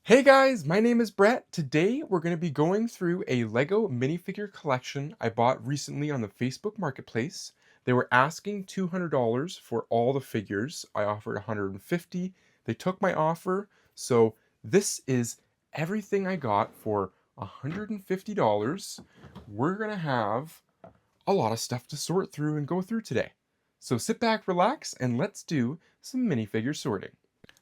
Hey guys, my name is Brett. Today we're going to be going through a Lego minifigure collection I bought recently on the Facebook Marketplace. They were asking $200 for all the figures. I offered 150. They took my offer. So this is everything I got for $150. We're going to have a lot of stuff to sort through and go through today. So sit back, relax, and let's do some minifigure sorting.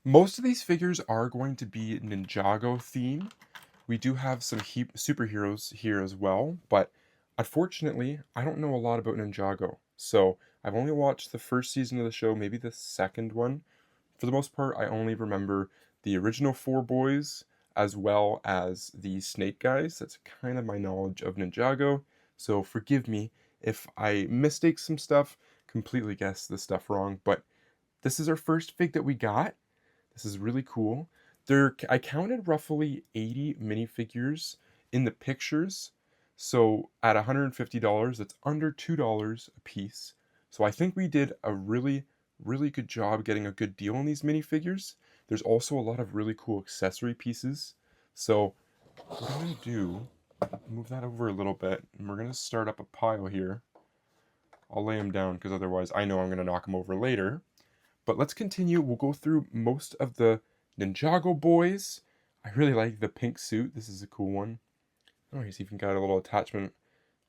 Most of these figures are going to be Ninjago theme. We do have some superheroes here as well, but unfortunately, I don't know a lot about Ninjago. So I've only watched the first season of the show, maybe the second one. For the most part, I only remember the original four boys as well as the snake guys. That's kind of my knowledge of Ninjago. So forgive me if I mistake some stuff, completely guess the stuff wrong, but this is our first fig that we got. This is really cool. I counted roughly 80 minifigures in the pictures. So at $150, that's under $2 a piece. So I think we did a really, really good job getting a good deal on these minifigures. There's also a lot of really cool accessory pieces. So what I'm going to do, move that over a little bit, and we're going to start up a pile here. I'll lay them down because otherwise I know I'm going to knock them over later. But let's continue. We'll go through most of the Ninjago boys. I really like the pink suit. This is a cool one. Oh, he's even got a little attachment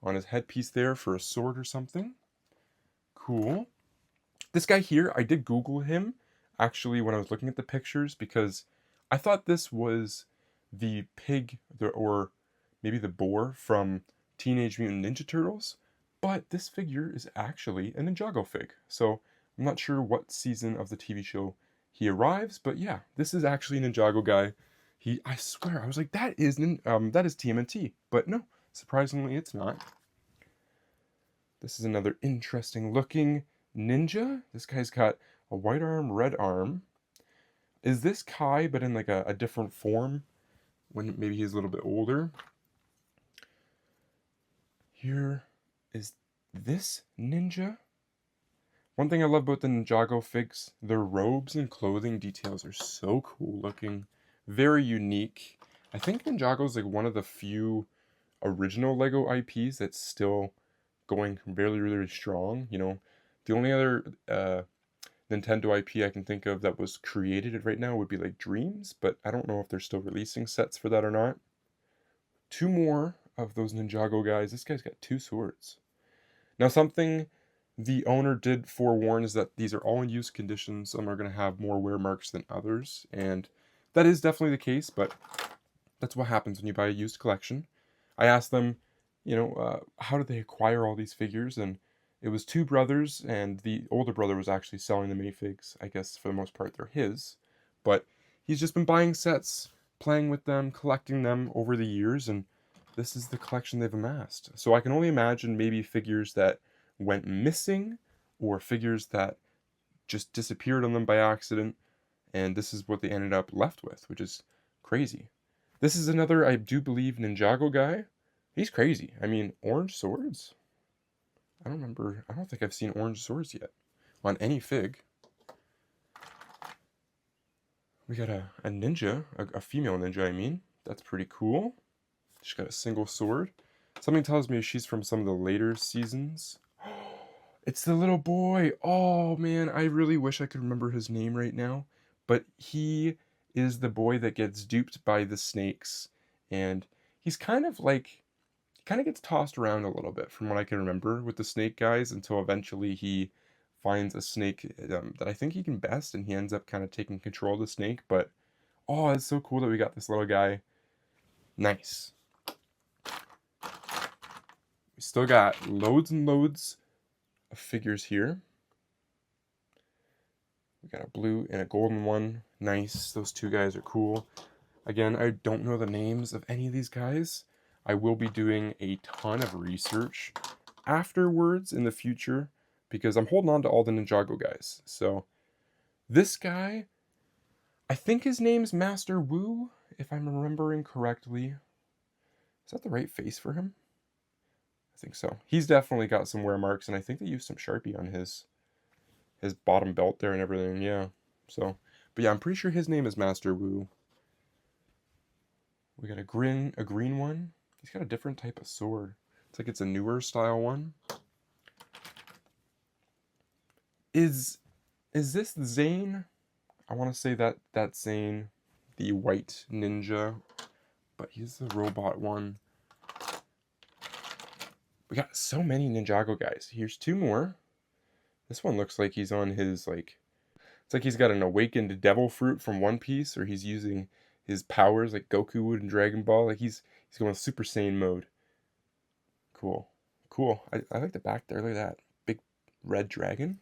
on his headpiece there for a sword or something. Cool. This guy here, I did Google him actually when I was looking at the pictures because I thought this was the pig or maybe the boar from Teenage Mutant Ninja Turtles, but this figure is actually a Ninjago fig. So I'm not sure what season of the TV show he arrives, but yeah, this is actually a Ninjago guy. I swear, I was like, that is TMNT, but no, surprisingly, it's not. This is another interesting looking ninja. This guy's got a white arm, red arm. Is this Kai, but in like a different form? When maybe he's a little bit older. Here is this ninja. One thing I love about the Ninjago figs, their robes and clothing details are so cool looking, very unique. I think Ninjago is like one of the few original Lego IPs that's still going really, really strong. The only other Nintendo IP I can think of that was created right now would be like Dreams, but I don't know if they're still releasing sets for that or not. Two more of those Ninjago guys. This guy's got two swords. Now, something the owner did forewarn is that these are all in use condition. Some are going to have more wear marks than others, and that is definitely the case, but that's what happens when you buy a used collection. I asked them, how did they acquire all these figures? And it was two brothers, and the older brother was actually selling the minifigs. I guess for the most part they're his, but he's just been buying sets, playing with them, collecting them over the years, and this is the collection they've amassed. So I can only imagine maybe figures that went missing or figures that just disappeared on them by accident, and this is what they ended up left with, which is crazy. This is another, I do believe, Ninjago guy. He's crazy. I mean, orange swords? I don't think I've seen orange swords yet on any fig. We got a ninja, a female ninja, I mean. That's pretty cool. She's got a single sword. Something tells me she's from some of the later seasons. It's the little boy. Oh man, I really wish I could remember his name right now. But he is the boy that gets duped by the snakes. And he's kind of gets tossed around a little bit from what I can remember with the snake guys until eventually he finds a snake that I think he can best, and he ends up kind of taking control of the snake. But oh, it's so cool that we got this little guy. Nice. We still got loads and loads of figures here. We got a blue and a golden one. Nice. Those two guys are cool. Again, I don't know the names of any of these guys. I will be doing a ton of research afterwards in the future because I'm holding on to all the Ninjago guys. So this guy, I think his name's Master Wu, if I'm remembering correctly. Is that the right face for him? I think so. He's definitely got some wear marks, and I think they used some Sharpie on his bottom belt there and everything. Yeah. So, but yeah, I'm pretty sure his name is Master Wu. We got a green one. He's got a different type of sword. It's like it's a newer style one. Is this Zane? I want to say that's Zane, the white ninja, but he's the robot one. We got so many Ninjago guys. Here's two more. This one looks like he's on his, like, it's like he's got an awakened devil fruit from One Piece, or he's using his powers like Goku would in Dragon Ball. Like he's going Super Saiyan mode. Cool. Cool. I like the back there. Look at that. Big red dragon.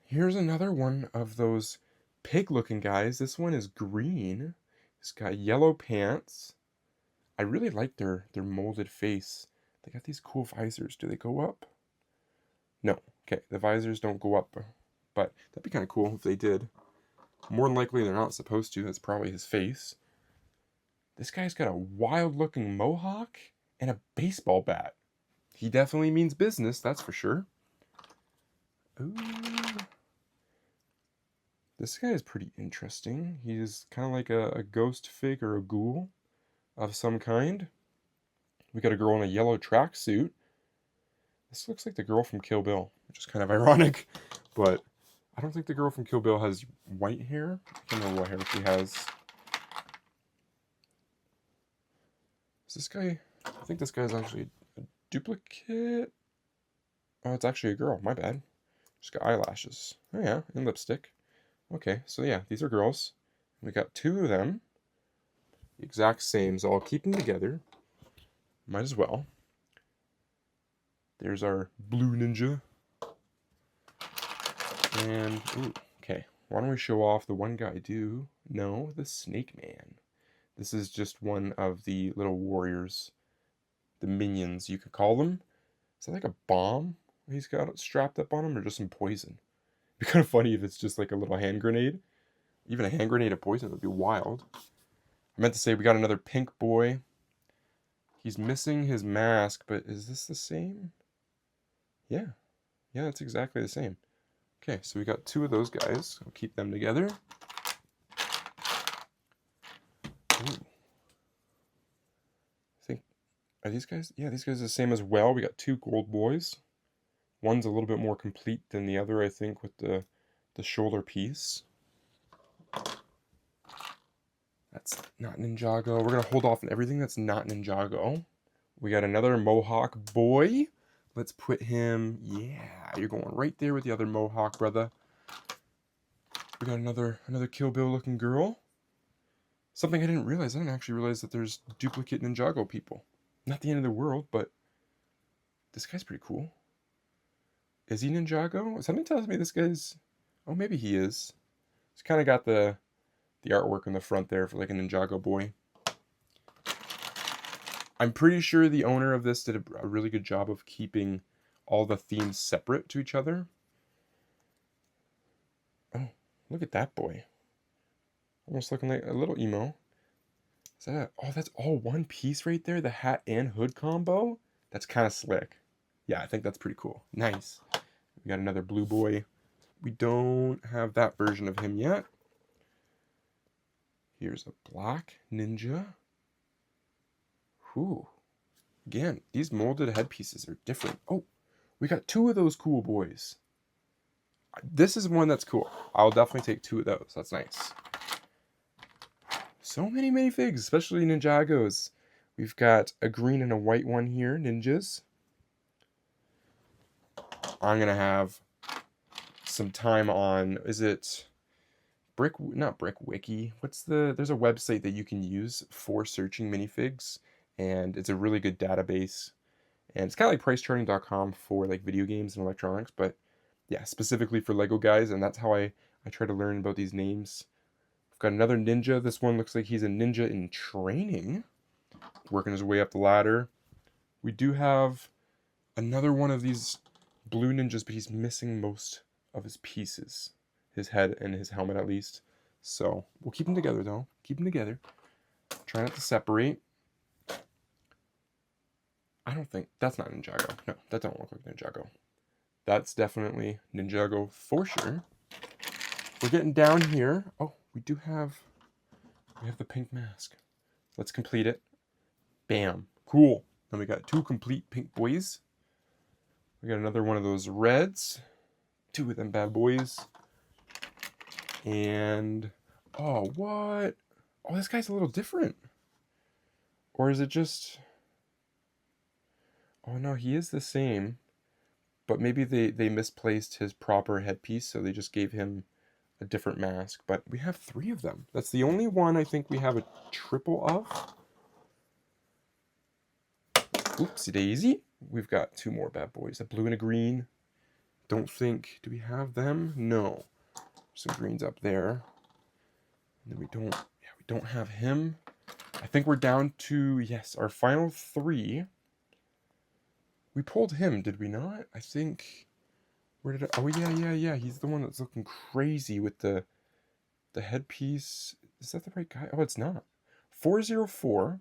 Here's another one of those pig-looking guys. This one is green. He's got yellow pants. I really like their molded face. They got these cool visors. Do they go up? No. Okay, the visors don't go up. But that'd be kind of cool if they did. More than likely they're not supposed to. That's probably his face. This guy's got a wild-looking mohawk and a baseball bat. He definitely means business, that's for sure. Ooh. This guy is pretty interesting. He's kind of like a ghost fig or a ghoul of some kind. We got a girl in a yellow tracksuit. This looks like the girl from Kill Bill, which is kind of ironic, but I don't think the girl from Kill Bill has white hair. I don't know what hair she has. Is this guy? I think this guy's actually a duplicate. Oh, it's actually a girl. My bad. She's got eyelashes. Oh yeah, and lipstick. Okay, so yeah, these are girls. We got two of them. The exact same, so I'll keep them together. Might as well. There's our blue ninja. And, ooh, okay. Why don't we show off the one guy I do know, the Snake Man. This is just one of the little warriors. The minions, you could call them. Is that like a bomb he's got strapped up on him, or just some poison? It'd be kind of funny if it's just like a little hand grenade. Even a hand grenade of poison would be wild. I meant to say we got another pink boy. He's missing his mask, but is this the same? Yeah. Yeah, it's exactly the same. Okay, so we got two of those guys. I'll keep them together. Ooh. I think, are these guys? Yeah, these guys are the same as well. We got two gold boys. One's a little bit more complete than the other, I think, with the shoulder piece. That's not Ninjago. We're going to hold off on everything that's not Ninjago. We got another Mohawk boy. Let's put him... Yeah, you're going right there with the other Mohawk, brother. We got another Kill Bill looking girl. Something I didn't realize. I didn't actually realize that there's duplicate Ninjago people. Not the end of the world, but... This guy's pretty cool. Is he Ninjago? Something tells me this guy's... Oh, maybe he is. He's kind of got the artwork in the front there for like a Ninjago boy. I'm pretty sure the owner of this did a really good job of keeping all the themes separate to each other. Oh, look at that boy. Almost looking like a little emo. Is that oh, that's all one piece right there? The hat and hood combo? That's kind of slick. Yeah, I think that's pretty cool. Nice. We got another blue boy. We don't have that version of him yet. Here's a black ninja. Whew. Again, these molded headpieces are different. Oh, we got two of those cool boys. This is one that's cool. I'll definitely take two of those. That's nice. So many minifigs, especially Ninjagos. We've got a green and a white one here, ninjas. I'm going to have some time on, is it not Brick Wiki. There's a website that you can use for searching minifigs, and it's a really good database. And it's kind of like pricecharting.com for like video games and electronics, but yeah, specifically for Lego guys, and that's how I try to learn about these names. We've got another ninja. This one looks like he's a ninja in training, working his way up the ladder. We do have another one of these blue ninjas, but he's missing most of his pieces. His head and his helmet at least. So we'll keep them together though. Keep them together. Try not to separate. I don't think that's not Ninjago. No, that don't look like Ninjago. That's definitely Ninjago for sure. We're getting down here. Oh, we have the pink mask. Let's complete it. Bam. Cool. Then we got 2 complete pink boys. We got another one of those reds. 2 of them bad boys. And, oh, what? Oh, this guy's a little different. Or is it just... Oh, no, he is the same. But maybe they misplaced his proper headpiece, so they just gave him a different mask. But we have 3 of them. That's the only one I think we have a triple of. Oopsie daisy. We've got 2 more bad boys, a blue and a green. Don't think, do we have them? No. Some greens up there. And then we don't have him. I think we're down to, yes, our final 3. We pulled him, did we not? I think, where did I, oh yeah, he's the one that's looking crazy with the headpiece. Is that the right guy? Oh, it's not. 404.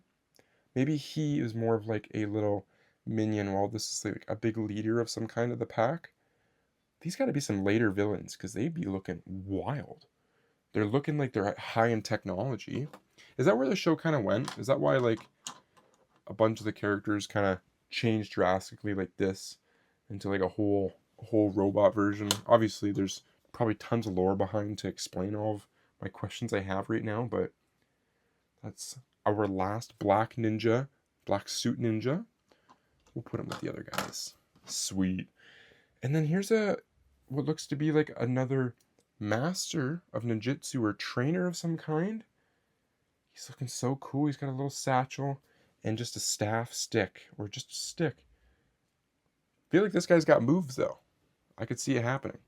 Maybe he is more of like a little minion while this is like a big leader of some kind of the pack. These got to be some later villains because they'd be looking wild. They're looking like they're high in technology. Is that where the show kind of went? Is that why like a bunch of the characters kind of changed drastically like this into like a whole robot version? Obviously, there's probably tons of lore behind to explain all of my questions I have right now, but that's our last black suit ninja. We'll put him with the other guys. Sweet. And then here's what looks to be like another master of ninjutsu or trainer of some kind. He's looking so cool. He's got a little satchel and just a staff stick, or just a stick. I feel like this guy's got moves though. I could see it happening.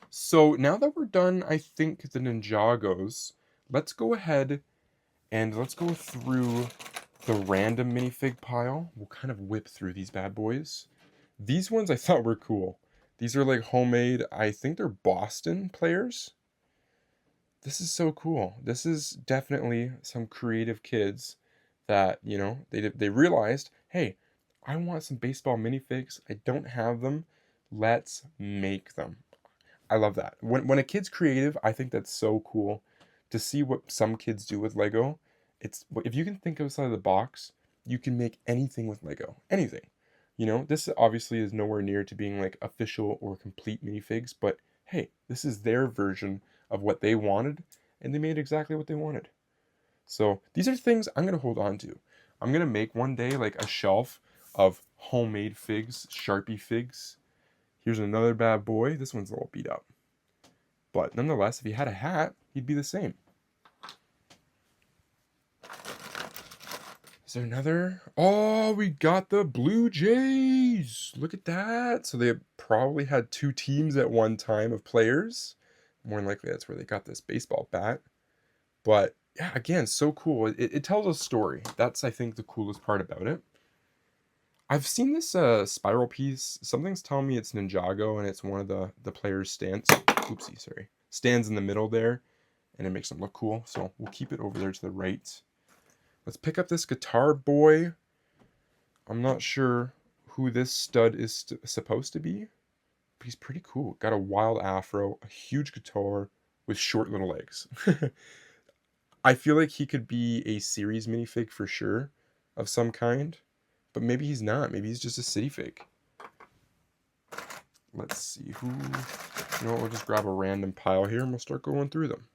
So now that we're done, I think the Ninjagos, let's go ahead and let's go through the random minifig pile. We'll kind of whip through these bad boys. These ones I thought were cool. These are like homemade, I think they're Boston players. This is so cool. This is definitely some creative kids that, you know, they realized, hey, I want some baseball minifigs. I don't have them. Let's make them. I love that. When a kid's creative, I think that's so cool to see what some kids do with Lego. It's, if you can think outside the box, you can make anything with Lego. Anything. You know, this obviously is nowhere near to being like official or complete minifigs, but hey, this is their version of what they wanted, and they made exactly what they wanted. So these are things I'm going to hold on to. I'm going to make one day like a shelf of homemade figs, Sharpie figs. Here's another bad boy. This one's a little beat up. But nonetheless, if he had a hat, he'd be the same. Is there another? Oh, we got the Blue Jays. Look at that. So they probably had 2 teams at one time of players. More than likely, that's where they got this baseball bat. But yeah, again, so cool. It tells a story. That's, I think, the coolest part about it. I've seen this spiral piece. Something's telling me it's Ninjago, and it's one of the players' stands. Oopsie, sorry. Stands in the middle there, and it makes them look cool. So we'll keep it over there to the right. Let's pick up this guitar boy. I'm not sure who this stud is supposed to be, but he's pretty cool. Got a wild afro, a huge guitar with short little legs. I feel like he could be a series minifig for sure of some kind, but maybe he's not. Maybe he's just a city fig. Let's see who. You know what? We'll just grab a random pile here and we'll start going through them.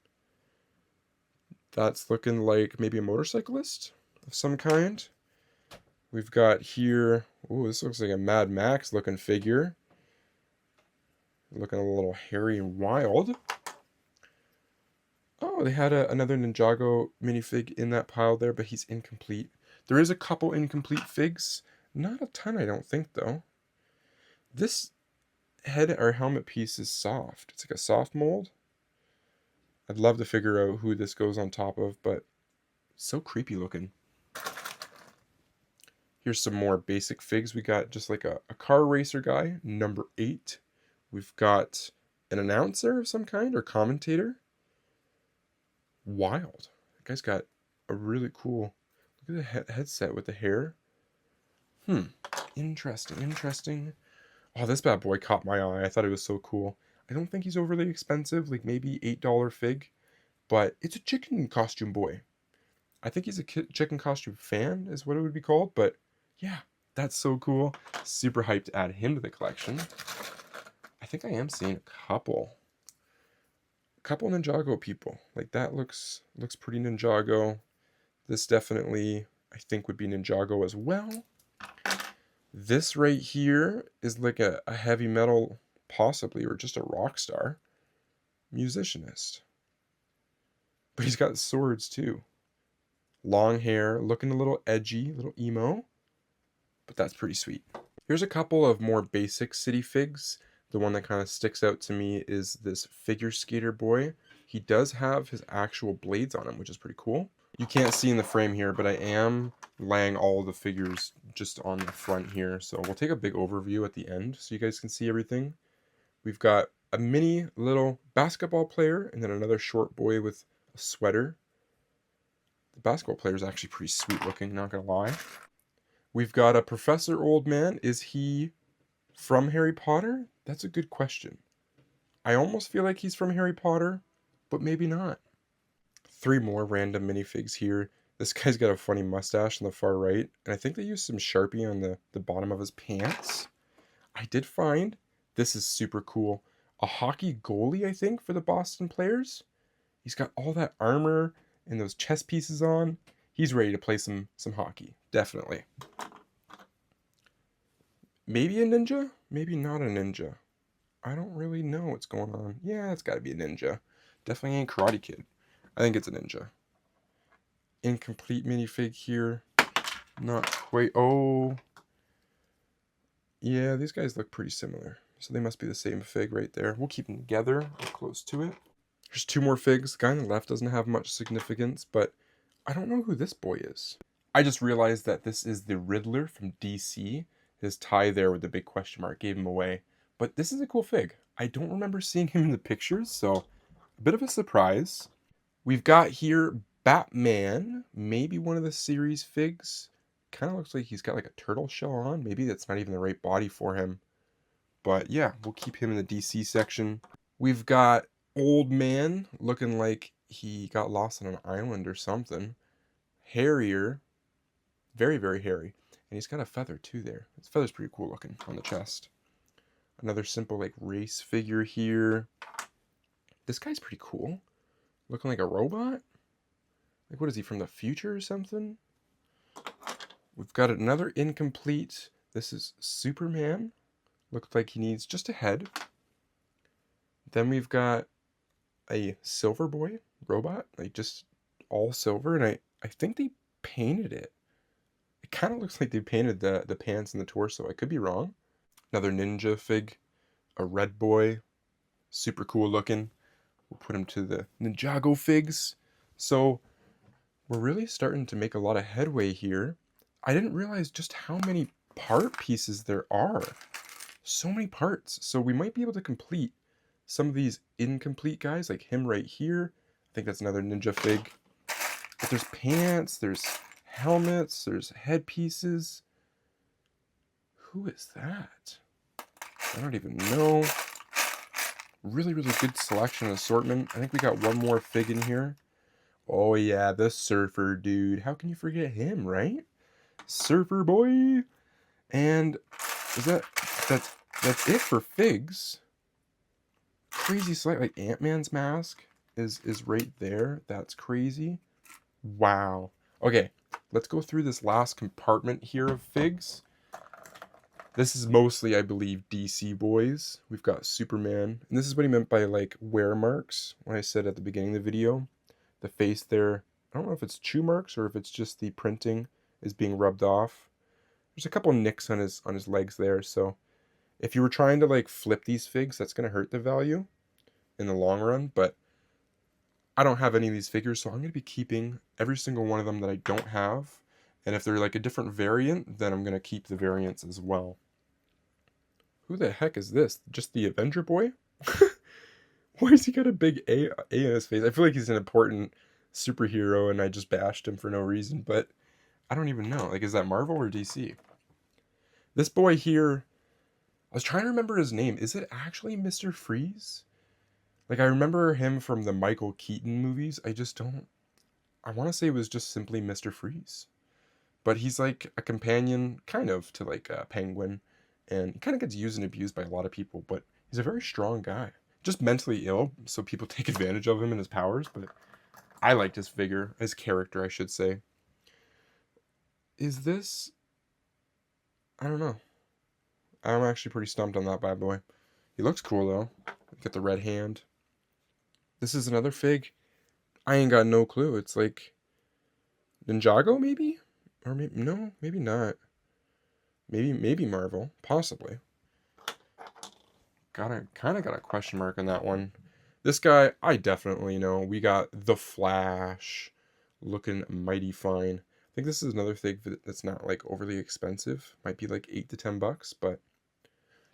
That's looking like maybe a motorcyclist of some kind. We've got here, oh, this looks like a Mad Max looking figure. Looking a little hairy and wild. Oh, they had another Ninjago minifig in that pile there, but he's incomplete. There is a couple incomplete figs. Not a ton, I don't think, though. This head or helmet piece is soft. It's like a soft mold. I'd love to figure out who this goes on top of, but so creepy looking. Here's some more basic figs. We got just like a car racer guy, number 8. We've got an announcer of some kind or commentator. Wild. That guy's got a really cool, look at the headset with the hair. Interesting. Oh, this bad boy caught my eye. I thought it was so cool. I don't think he's overly expensive, like maybe $8 fig, but it's a chicken costume boy. I think he's a chicken costume fan is what it would be called, but yeah, that's so cool. Super hyped to add him to the collection. I think I am seeing a couple Ninjago people. Like that looks pretty Ninjago. This definitely I think would be Ninjago as well. This right here is like a heavy metal, possibly, or just a rock star musicianist. But he's got swords too. Long hair, looking a little edgy, a little emo, but that's pretty sweet. Here's a couple of more basic city figs. The one that kind of sticks out to me is this figure skater boy. He does have his actual blades on him, which is pretty cool. You can't see in the frame here, but I am laying all the figures just on the front here. So we'll take a big overview at the end so you guys can see everything. We've got a mini little basketball player and then another short boy with a sweater. The basketball player is actually pretty sweet looking, not gonna lie. We've got a Professor Old Man. Is he from Harry Potter? That's a good question. I almost feel like he's from Harry Potter, but maybe not. 3 more random minifigs here. This guy's got a funny mustache on the far right, and I think they used some Sharpie on the bottom of his pants. I did find, this is super cool, a hockey goalie, I think, for the Boston players. He's got all that armor and those chest pieces on. He's ready to play some hockey, definitely. Maybe a ninja? Maybe not a ninja. I don't really know what's going on. Yeah, it's got to be a ninja. Definitely ain't Karate Kid. I think it's a ninja. Incomplete minifig here. Not quite. Oh. Yeah, these guys look pretty similar. So they must be the same fig right there. We'll keep them together. We're close to it. There's 2 more figs. The guy on the left doesn't have much significance, but I don't know who this boy is. I just realized that this is the Riddler from DC. His tie there with the big question mark gave him away. But this is a cool fig. I don't remember seeing him in the pictures, so a bit of a surprise. We've got here Batman, maybe one of the series figs. Kind of looks like he's got like a turtle shell on. Maybe that's not even the right body for him. But yeah, we'll keep him in the DC section. We've got Old Man, looking like he got lost on an island or something. Hairier. Very, very hairy. And he's got a feather too there. His feather's pretty cool looking on the chest. Another simple like race figure here. This guy's pretty cool. Looking like a robot? Like, what is he, from the future or something? We've got another incomplete. This is Superman. Looks like he needs just a head. Then we've got a silver boy robot. Like, just all silver. And I think they painted it. It kind of looks like they painted the pants and the torso. I could be wrong. Another ninja fig. A red boy. Super cool looking. We'll put him to the Ninjago figs. So we're really starting to make a lot of headway here. I didn't realize just how many part pieces there are. So many parts. So we might be able to complete some of these incomplete guys, like him right here. I think that's another ninja fig. But there's pants, there's helmets, there's headpieces. Who is that? I don't even know. Really, really good selection and assortment. I think we got one more fig in here. Oh yeah, the surfer dude. How can you forget him, right? Surfer boy. And is that's it for figs. Crazy sight, like Ant-Man's mask is right there. That's crazy. Wow. Okay, let's go through this last compartment here of figs. This is mostly, I believe, DC boys. We've got Superman. And this is what he meant by, like, wear marks. When I said at the beginning of the video. The face there, I don't know if it's chew marks or if it's just the printing is being rubbed off. There's a couple nicks on his legs there. So if you were trying to, like, flip these figs, that's going to hurt the value in the long run. But I don't have any of these figures, so I'm going to be keeping every single one of them that I don't have. And if they're like a different variant, then I'm going to keep the variants as well. Who the heck is this? Just the Avenger boy? Why has he got a big A in his face? I feel like he's an important superhero and I just bashed him for no reason, but I don't even know. Like, is that Marvel or DC? This boy here, I was trying to remember his name. Is it actually Mr. Freeze? Like, I remember him from the Michael Keaton movies. I just don't. I want to say it was just simply Mr. Freeze. But he's like a companion, kind of, to like a penguin. And he kind of gets used and abused by a lot of people, but he's a very strong guy. Just mentally ill, so people take advantage of him and his powers, but I liked his figure, his character, I should say. Is this. I don't know. I'm actually pretty stumped on that bad boy. He looks cool though. Got the red hand. This is another fig. I ain't got no clue. It's like Ninjago maybe? Or maybe no, maybe not. Maybe Marvel, possibly. Got a question mark on that one. This guy, I definitely know. We got the Flash, looking mighty fine. I think this is another thing that's not like overly expensive. Might be like $8 to $10, but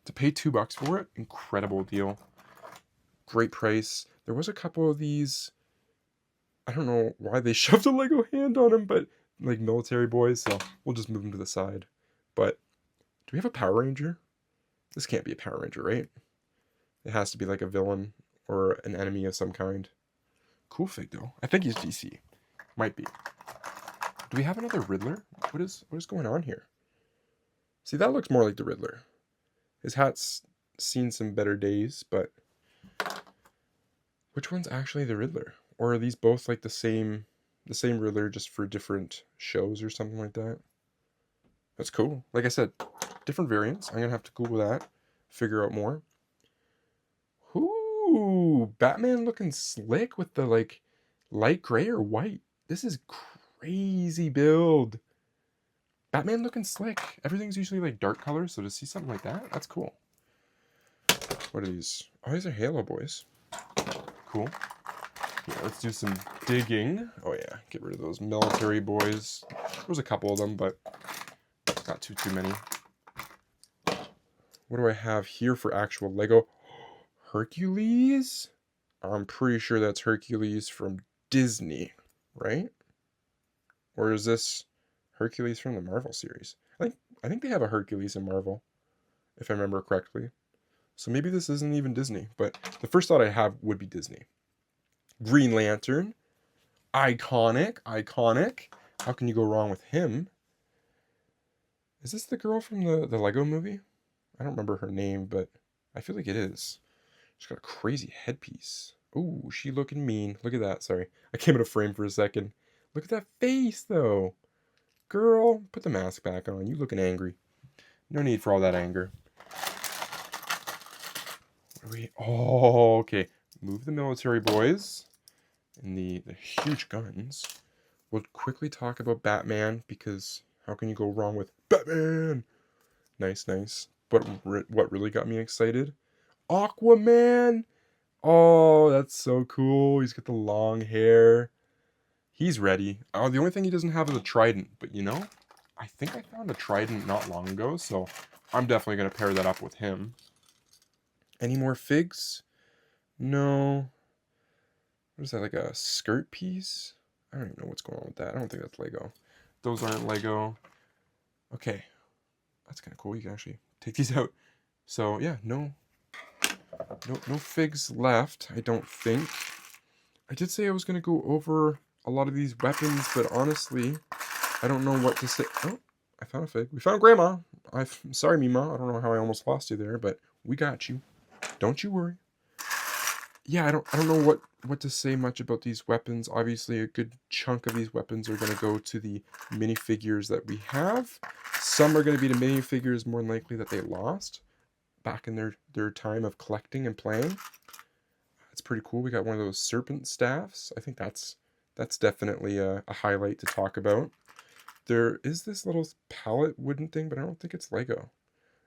to pay $2 for it, incredible deal. Great price. There was a couple of these. I don't know why they shoved a Lego hand on him, but like military boys, so we'll just move them to the side. But do we have a Power Ranger? This can't be a Power Ranger, right? It has to be like a villain or an enemy of some kind. Cool fig though. I think he's DC. Might be. Do we have another Riddler? What is going on here? See, that looks more like the Riddler. His hat's seen some better days, but which one's actually the Riddler? Or are these both like the same Riddler just for different shows or something like that? That's cool. Like I said, different variants. I'm going to have to Google that, figure out more. Ooh, Batman looking slick with the like light gray or white. This is crazy build. Batman looking slick. Everything's usually like dark colors, so to see something like that, that's cool. What are these? Oh, these are Halo boys. Cool. Yeah, let's do some digging. Oh yeah, get rid of those military boys. There's a couple of them, but not too many. What do I have here for actual Lego? Hercules? I'm pretty sure that's Hercules from Disney, right? Or is this Hercules from the Marvel series? I think they have a Hercules in Marvel, if I remember correctly. So maybe this isn't even Disney, but the first thought I have would be Disney. Green Lantern. Iconic. How can you go wrong with him? Is this the girl from the Lego movie? I don't remember her name, but I feel like it is. She's got a crazy headpiece. Ooh, she looking mean. Look at that. Sorry. I came in a frame for a second. Look at that face, though. Girl, put the mask back on. You looking angry. No need for all that anger. Oh, okay. Move the military boys and the huge guns. We'll quickly talk about Batman, because how can you go wrong with Batman? Nice. But what really got me excited? Aquaman! Oh, that's so cool. He's got the long hair. He's ready. Oh, the only thing he doesn't have is a trident. But you know, I think I found a trident not long ago, so I'm definitely going to pair that up with him. Any more figs? No. What is that, like a skirt piece? I don't even know what's going on with that. I don't think that's Lego. Those aren't Lego. Okay. That's kind of cool. You can actually take these out. So, yeah, no figs left, I don't think. I did say I was going to go over a lot of these weapons, but honestly, I don't know what to say. Oh, I found a fig. We found Grandma. Sorry, Mima. I don't know how I almost lost you there, but we got you. Don't you worry. Yeah, I don't know what to say much about these weapons. Obviously, a good chunk of these weapons are going to go to the minifigures that we have. Some are going to be the minifigures more than likely that they lost back in their time of collecting and playing. It's pretty cool. We got one of those serpent staffs. I think that's definitely a highlight to talk about. There is this little pallet wooden thing, but I don't think it's Lego.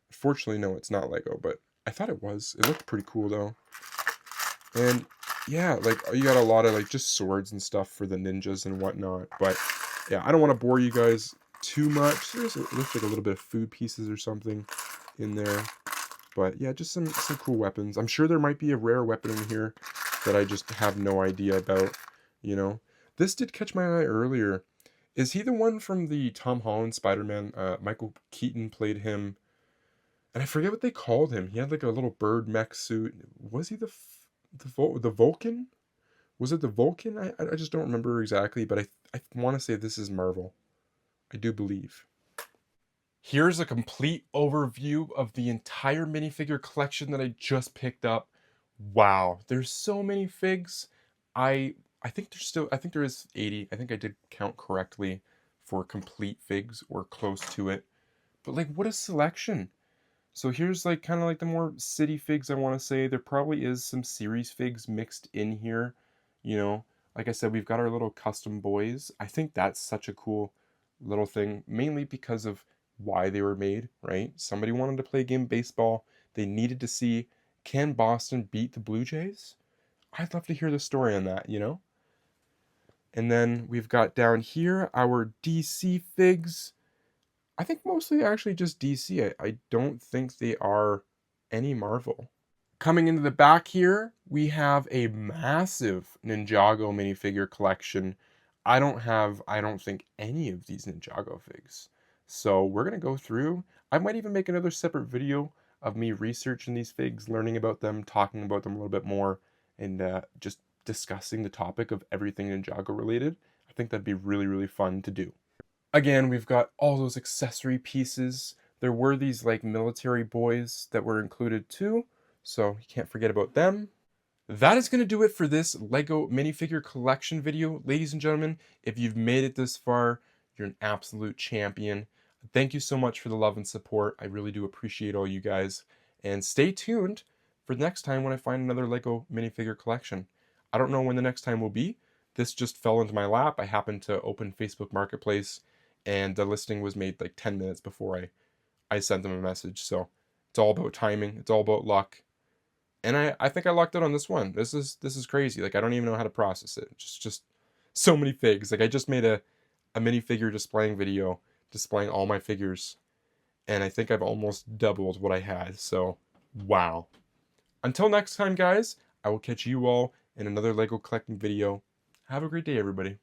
Fortunately, no, it's not Lego, but I thought it was. It looked pretty cool though. And yeah, like you got a lot of like just swords and stuff for the ninjas and whatnot. But yeah, I don't want to bore you guys too much. It looks like a little bit of food pieces or something in there. But yeah, just some cool weapons. I'm sure there might be a rare weapon in here that I just have no idea about, you know. This did catch my eye earlier. Is he the one from the Tom Holland Spider-Man? Michael Keaton played him. And I forget what they called him. He had like a little bird mech suit. Was he the Vulcan? Was it the Vulcan? I just don't remember exactly, but I want to say this is Marvel. I do believe. Here's a complete overview of the entire minifigure collection that I just picked up. Wow, there's so many figs. I think there is 80. I think I did count correctly for complete figs or close to it. But like what a selection. So here's like kind of like the more city figs I want to say. There probably is some series figs mixed in here. You know, like I said, we've got our little custom boys. I think that's such a cool little thing, mainly because of why they were made, right? Somebody wanted to play a game of baseball. They needed to see, can Boston beat the Blue Jays? I'd love to hear the story on that, you know? And then we've got down here our DC figs. I think mostly actually just DC. I don't think they are any Marvel. Coming into the back here, we have a massive Ninjago minifigure collection. I don't think any of these Ninjago figs. So we're going to go through. I might even make another separate video of me researching these figs, learning about them, talking about them a little bit more, and just discussing the topic of everything Ninjago related. I think that'd be really, really fun to do. Again, we've got all those accessory pieces. There were these like military boys that were included too, so you can't forget about them. That is going to do it for this LEGO minifigure collection video. Ladies and gentlemen, if you've made it this far, you're an absolute champion. Thank you so much for the love and support. I really do appreciate all you guys. And stay tuned for next time when I find another LEGO minifigure collection. I don't know when the next time will be. This just fell into my lap. I happened to open Facebook Marketplace and the listing was made like 10 minutes before I sent them a message. So it's all about timing. It's all about luck. And I think I lucked out on this one. This is crazy. Like I don't even know how to process it. Just so many figs. Like I just made a minifigure displaying video displaying all my figures. And I think I've almost doubled what I had. So wow. Until next time, guys, I will catch you all in another LEGO collecting video. Have a great day, everybody.